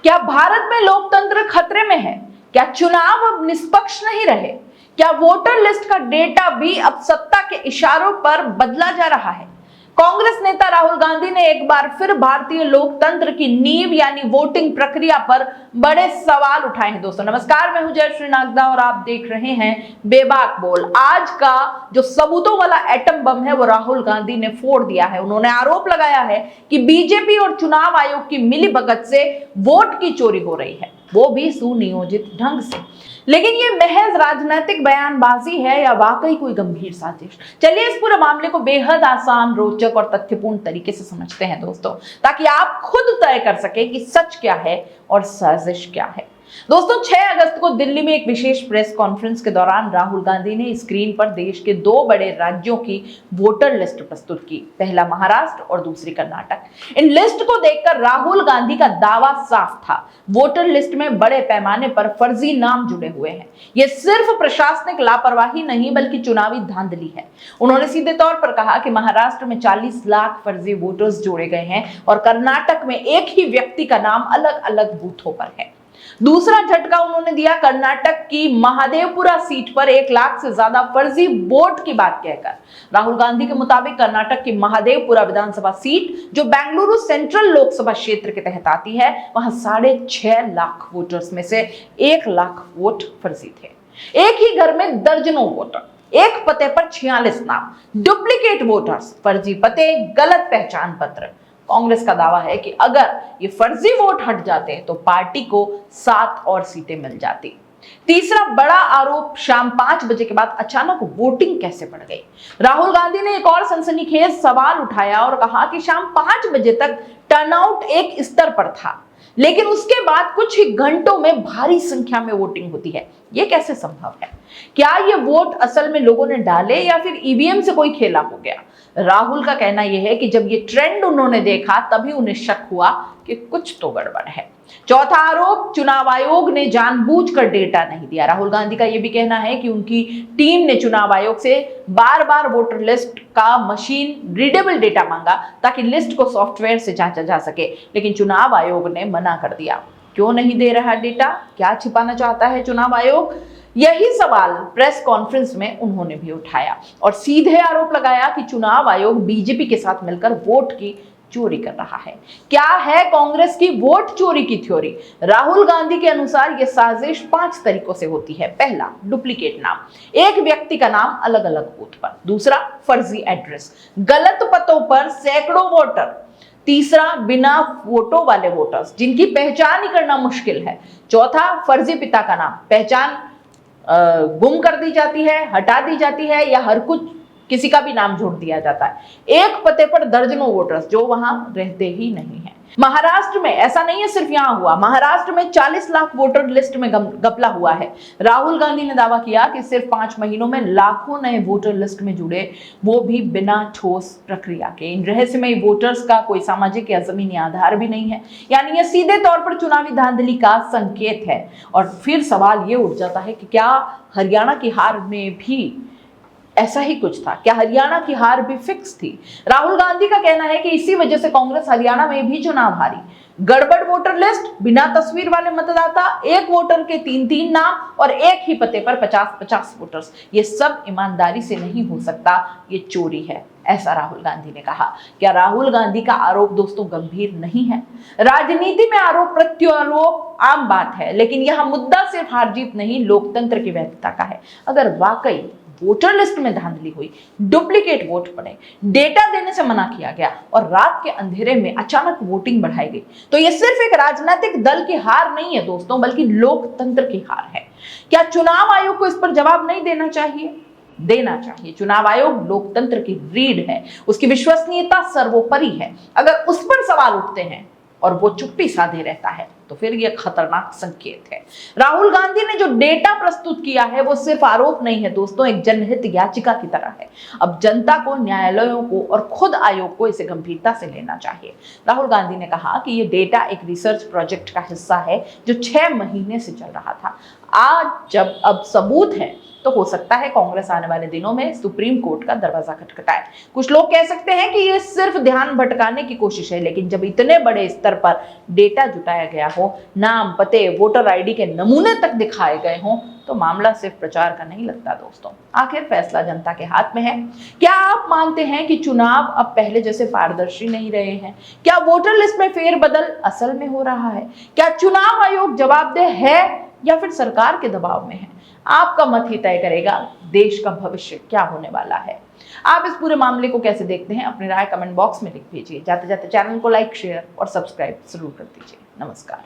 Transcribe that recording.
क्या भारत में लोकतंत्र खतरे में है? क्या चुनाव अब निष्पक्ष नहीं रहे? क्या वोटर लिस्ट का डेटा भी अब सत्ता के इशारों पर बदला जा रहा है? कांग्रेस नेता राहुल गांधी ने एक बार फिर भारतीय लोकतंत्र की नींव यानी वोटिंग प्रक्रिया पर बड़े सवाल उठाए हैं। दोस्तों नमस्कार, मैं हूं जयश्री नागदा और आप देख रहे हैं बेबाक बोल। आज का जो सबूतों वाला एटम बम है वो राहुल गांधी ने फोड़ दिया है। उन्होंने आरोप लगाया है कि बीजेपी और चुनाव आयोग की मिलीभगत से वोट की चोरी हो रही है, वो भी सुनियोजित ढंग से। लेकिन ये महज राजनीतिक बयानबाजी है या वाकई कोई गंभीर साजिश? चलिए इस पूरे मामले को बेहद आसान, रोचक और तथ्यपूर्ण तरीके से समझते हैं दोस्तों, ताकि आप खुद तय कर सके कि सच क्या है और साजिश क्या है। दोस्तों 6 अगस्त को दिल्ली में एक विशेष प्रेस कॉन्फ्रेंस के दौरान राहुल गांधी ने स्क्रीन पर देश के 2 बड़े राज्यों की वोटर लिस्ट प्रस्तुत की, पहला महाराष्ट्र और दूसरी कर्नाटक। इन लिस्ट को देखकर राहुल गांधी का दावा साफ था, वोटर लिस्ट में बड़े पैमाने पर फर्जी नाम जुड़े हुए हैं। यह सिर्फ प्रशासनिक लापरवाही नहीं बल्कि चुनावी धांधली है। उन्होंने सीधे तौर पर कहा कि महाराष्ट्र में 40 लाख फर्जी वोटर्स जोड़े गए हैं और कर्नाटक में एक ही व्यक्ति का नाम अलग अलग बूथों पर है। दूसरा झटका उन्होंने दिया कर्नाटक की महादेवपुरा सीट पर 1 लाख से ज्यादा फर्जी वोट की बात कहकर। राहुल गांधी के मुताबिक कर्नाटक की महादेवपुरा विधानसभा सीट जो बेंगलुरु सेंट्रल लोकसभा क्षेत्र के तहत आती है, वहां 6.5 लाख वोटर्स में से 1 लाख वोट फर्जी थे। एक ही घर में दर्जनों वोटर, एक पते पर 46 नाम, डुप्लीकेट वोटर्स, फर्जी पते, गलत पहचान पत्र। कांग्रेस का दावा है कि अगर ये फर्जी वोट हट जाते तो पार्टी को 7 और सीटें मिल जाती। तीसरा बड़ा आरोप, शाम 5 बजे के बाद अचानक वोटिंग कैसे बढ़ गई। राहुल गांधी ने एक और सनसनीखेज सवाल उठाया और कहा कि शाम 5 बजे तक टर्नआउट एक स्तर पर था, लेकिन उसके बाद कुछ ही घंटों में भारी संख्या में वोटिंग होती है। यह कैसे संभव है? क्या ये वोट असल में लोगों ने डाले या फिर ईवीएम से कोई खेला हो गया? राहुल का कहना यह है कि जब ये ट्रेंड उन्होंने देखा तभी उन्हें शक हुआ कि कुछ तो गड़बड़ है। चौथा आरोप, चुनाव आयोग ने जानबूझकर डेटा नहीं दिया। राहुल गांधी का यह भी कहना है कि उनकी टीम ने चुनाव आयोग से बार-बार वोटर लिस्ट का मशीन रीडेबल डेटा मांगा ताकि लिस्ट को सॉफ्टवेयर से जांचा जा सके, लेकिन चुनाव आयोग ने मना कर दिया। क्यों नहीं दे रहा डेटा? क्या छिपाना चाहता है चुनाव आयोग? यही सवाल प्रेस कॉन्फ्रेंस में उन्होंने भी उठाया और सीधे आरोप लगाया कि चुनाव आयोग बीजेपी के साथ मिलकर वोट की चोरी कर रहा है। क्या है कांग्रेस की वोट चोरी की थ्योरी? राहुल गांधी के अनुसार यह साजिश 5 तरीकों से होती है। पहला, डुप्लीकेट नाम, एक व्यक्ति का नाम अलग अलग बूथ पर। दूसरा, फर्जी एड्रेस, गलत पतों पर सैकड़ों वोटर। तीसरा, बिना फोटो वाले वोटर्स जिनकी पहचान ही करना मुश्किल है। चौथा, फर्जी पिता का नाम, पहचान गुम कर दी जाती है, हटा दी जाती है या हर कुछ किसी का भी नाम जोड़ दिया जाता है। एक पते पर दर्जनों वोटर्स जो वहां रहते ही नहीं है। महाराष्ट्र में ऐसा नहीं है सिर्फ यहां हुआ, महाराष्ट्र में 40 लाख वोटर लिस्ट में घपला हुआ है। राहुल गांधी ने दावा किया कि सिर्फ 5 महीनों में लाखों नए वोटर लिस्ट में जुड़े, वो भी बिना ठोस प्रक्रिया के। इन रहस्यमयी वोटर्स का कोई सामाजिक या जमीनी आधार भी नहीं है, यानी यह सीधे तौर पर चुनावी धांधली का संकेत है। और फिर सवाल ये उठ जाता है कि क्या हरियाणा की हार में भी ऐसा ही कुछ था? क्या हरियाणा की हार भी फिक्स थी? राहुल गांधी का कहना है कि इसी वजह से कांग्रेस हरियाणा में भी चुनाव हारी। गड़बड़ वोटर लिस्ट, बिना तस्वीर वाले मतदाता, एक वोटर के 3-3 नाम और एक ही पते पर 50-50 वोटर्स। ये सब ईमानदारी से नहीं हो सकता, ये चोरी है, ऐसा राहुल गांधी ने कहा। क्या राहुल गांधी का आरोप दोस्तों गंभीर नहीं है? राजनीति में आरोप प्रत्यारोप आम बात है, लेकिन यह मुद्दा सिर्फ हार जीत नहीं, लोकतंत्र की वैधता का है। अगर वाकई वोटर लिस्ट में धांधली हुई, डुप्लीकेट वोट पड़े, डेटा देने से मना किया गया और रात के अंधेरे में अचानक वोटिंग बढ़ाई गई, तो यह सिर्फ एक राजनीतिक दल की हार नहीं है दोस्तों, बल्कि लोकतंत्र की हार है। क्या चुनाव आयोग को इस पर जवाब नहीं देना चाहिए? देना चाहिए। चुनाव आयोग लोकतंत्र की रीढ़ है, उसकी विश्वसनीयता सर्वोपरि है। अगर उस पर सवाल उठते हैं और वो चुप्पी साधे रहता है तो फिर यह खतरनाक संकेत है। राहुल गांधी ने जो डेटा प्रस्तुत किया है वो सिर्फ आरोप नहीं है दोस्तों, एक जनहित याचिका की तरह है। अब जनता को, न्यायालयों को और खुद आयोग को इसे गंभीरता से लेना चाहिए। राहुल गांधी ने कहा कि यह डेटा एक रिसर्च प्रोजेक्ट का हिस्सा है जो 6 महीने से चल रहा था। आज जब अब सबूत है तो हो सकता है कांग्रेस आने वाले दिनों में सुप्रीम कोर्ट का दरवाजा खटखटाए। कुछ लोग कह सकते हैं कि ये सिर्फ ध्यान भटकाने की कोशिश है, लेकिन जब इतने बड़े स्तर पर डेटा जुटाया गया हो, नाम, पते, वोटर आईडी के नमूने तक दिखाए गए हों, तो मामला सिर्फ प्रचार का नहीं लगता दोस्तों। आखिर फैसला जनता के हाथ में है। क्या आप मानते हैं कि चुनाव अब पहले जैसे पारदर्शी नहीं रहे हैं? क्या वोटर लिस्ट में फेरबदल असल में हो रहा है? क्या चुनाव आयोग जवाबदेह है या फिर सरकार के दबाव में है? आपका मत ही तय करेगा देश का भविष्य क्या होने वाला है। आप इस पूरे मामले को कैसे देखते हैं, अपनी राय कमेंट बॉक्स में लिख भेजिए। जाते जाते चैनल को लाइक, शेयर और सब्सक्राइब जरूर कर दीजिए। नमस्कार।